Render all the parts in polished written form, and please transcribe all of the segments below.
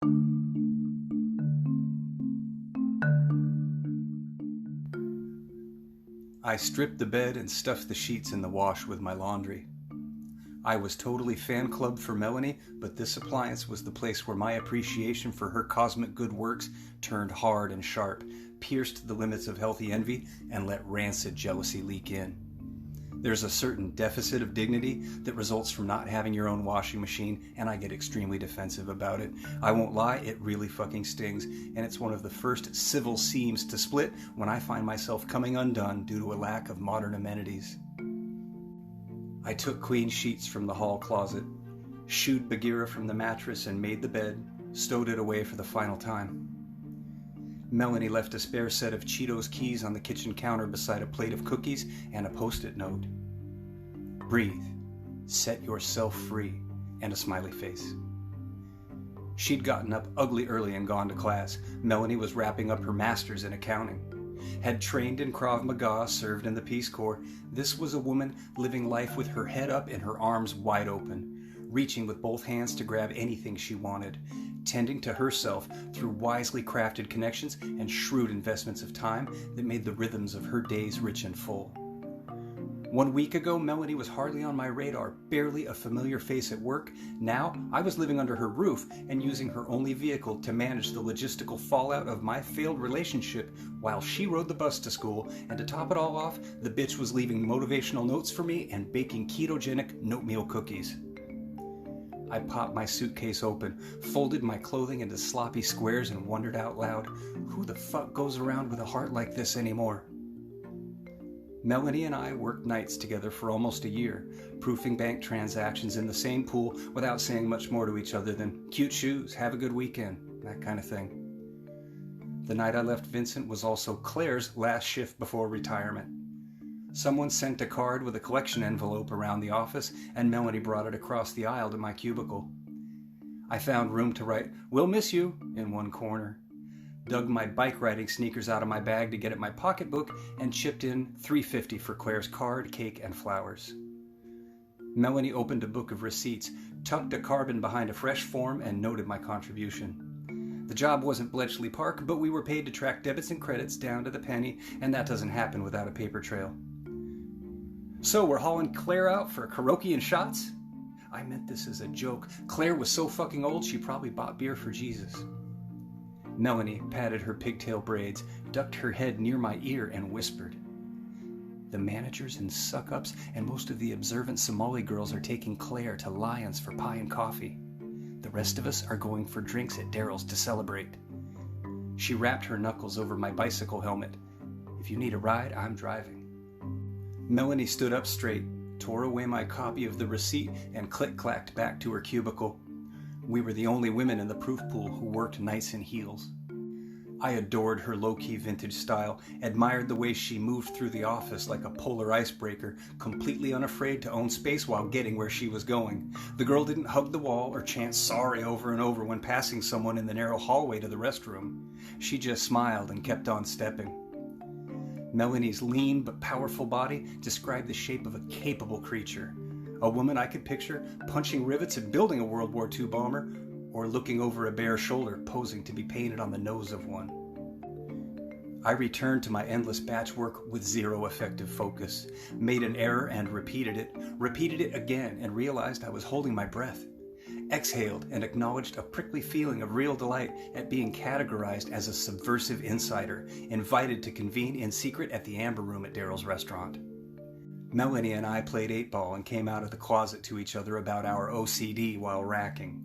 I stripped the bed and stuffed the sheets in the wash with my laundry. I was totally fan club for Melanie, but this appliance was the place where my appreciation for her cosmic good works turned hard and sharp, pierced the limits of healthy envy, and let rancid jealousy leak in. There's a certain deficit of dignity that results from not having your own washing machine, and I get extremely defensive about it. I won't lie, it really fucking stings, and it's one of the first civil seams to split when I find myself coming undone due to a lack of modern amenities. I took clean sheets from the hall closet, shooed Bagheera from the mattress and made the bed, stowed it away for the final time. Melanie left a spare set of Cheetos keys on the kitchen counter beside a plate of cookies and a post-it note. Breathe, set yourself free, and a smiley face. She'd gotten up ugly early and gone to class. Melanie was wrapping up her master's in accounting. Had trained in Krav Maga, served in the Peace Corps. This was a woman living life with her head up and her arms wide open, reaching with both hands to grab anything she wanted, tending to herself through wisely crafted connections and shrewd investments of time that made the rhythms of her days rich and full. 1 week ago, Melanie was hardly on my radar, barely a familiar face at work. Now, I was living under her roof and using her only vehicle to manage the logistical fallout of my failed relationship while she rode the bus to school, and to top it all off, the bitch was leaving motivational notes for me and baking ketogenic oatmeal cookies. I popped my suitcase open, folded my clothing into sloppy squares, and wondered out loud, who the fuck goes around with a heart like this anymore? Melanie and I worked nights together for almost a year, proofing bank transactions in the same pool without saying much more to each other than cute shoes, have a good weekend, that kind of thing. The night I left Vincent was also Claire's last shift before retirement. Someone sent a card with a collection envelope around the office, and Melanie brought it across the aisle to my cubicle. I found room to write, "We'll miss you," in one corner, dug my bike riding sneakers out of my bag to get at my pocketbook, and chipped in $3.50 for Claire's card, cake, and flowers. Melanie opened a book of receipts, tucked a carbon behind a fresh form, and noted my contribution. The job wasn't Bletchley Park, but we were paid to track debits and credits down to the penny, and that doesn't happen without a paper trail. "So we're hauling Claire out for karaoke and shots?" I meant this as a joke. Claire was so fucking old she probably bought beer for Jesus. Melanie patted her pigtail braids, ducked her head near my ear, and whispered, "The managers and suck-ups and most of the observant Somali girls are taking Claire to Lyons for pie and coffee. The rest of us are going for drinks at Daryl's to celebrate." She wrapped her knuckles over my bicycle helmet. "If you need a ride, I'm driving." Melanie stood up straight, tore away my copy of the receipt, and click-clacked back to her cubicle. We were the only women in the proof pool who worked nights in heels. I adored her low-key vintage style, admired the way she moved through the office like a polar icebreaker, completely unafraid to own space while getting where she was going. The girl didn't hug the wall or chant sorry over and over when passing someone in the narrow hallway to the restroom. She just smiled and kept on stepping. Melanie's lean but powerful body described the shape of a capable creature. A woman I could picture punching rivets and building a World War II bomber, or looking over a bare shoulder posing to be painted on the nose of one. I returned to my endless batch work with zero effective focus, made an error and repeated it again, and realized I was holding my breath. Exhaled and acknowledged a prickly feeling of real delight at being categorized as a subversive insider, invited to convene in secret at the Amber Room at Daryl's restaurant. Melanie and I played 8-ball and came out of the closet to each other about our OCD while racking.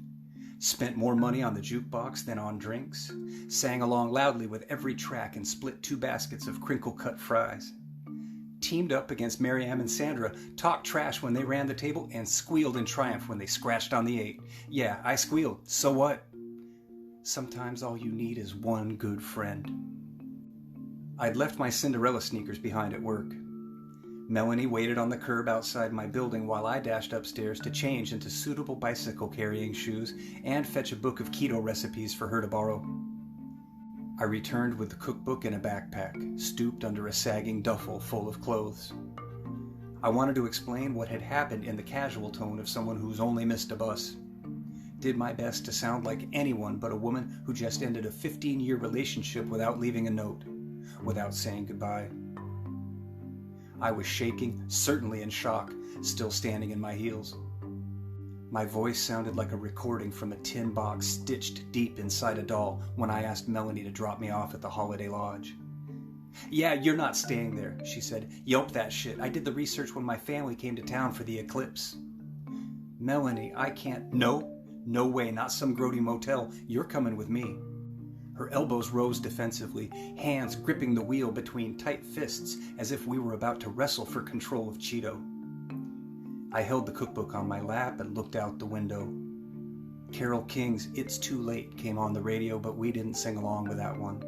Spent more money on the jukebox than on drinks, sang along loudly with every track, and split 2 baskets of crinkle-cut fries. Teamed up against Mariam and Sandra, talked trash when they ran the table, and squealed in triumph when they scratched on the 8. Yeah, I squealed. So what? Sometimes all you need is one good friend. I'd left my Cinderella sneakers behind at work. Melanie waited on the curb outside my building while I dashed upstairs to change into suitable bicycle-carrying shoes and fetch a book of keto recipes for her to borrow. I returned with the cookbook in a backpack, stooped under a sagging duffel full of clothes. I wanted to explain what had happened in the casual tone of someone who's only missed a bus. Did my best to sound like anyone but a woman who just ended a 15-year relationship without leaving a note, without saying goodbye. I was shaking, certainly in shock, still standing in my heels. My voice sounded like a recording from a tin box stitched deep inside a doll when I asked Melanie to drop me off at the Holiday Lodge. "Yeah, you're not staying there," she said. "Yelp that shit. I did the research when my family came to town for the eclipse." "Melanie, I can't." No way, not some grody motel. You're coming with me." Her elbows rose defensively, hands gripping the wheel between tight fists as if we were about to wrestle for control of Cheeto. I held the cookbook on my lap and looked out the window. Carole King's "It's Too Late" came on the radio, but we didn't sing along with that one.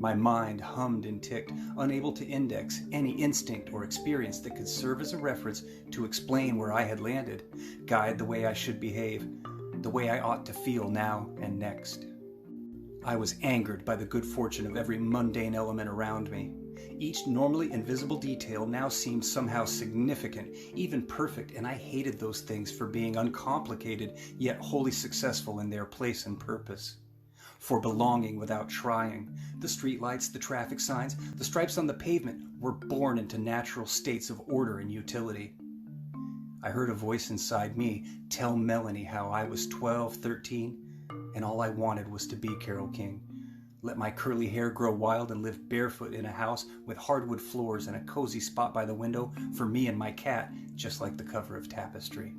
My mind hummed and ticked, unable to index any instinct or experience that could serve as a reference to explain where I had landed, guide the way I should behave, the way I ought to feel now and next. I was angered by the good fortune of every mundane element around me. Each normally invisible detail now seemed somehow significant, even perfect, and I hated those things for being uncomplicated, yet wholly successful in their place and purpose. For belonging without trying. The streetlights, the traffic signs, the stripes on the pavement were born into natural states of order and utility. I heard a voice inside me tell Melanie how I was 12, 13, and all I wanted was to be Carole King. Let my curly hair grow wild and live barefoot in a house with hardwood floors and a cozy spot by the window for me and my cat, just like the cover of Tapestry.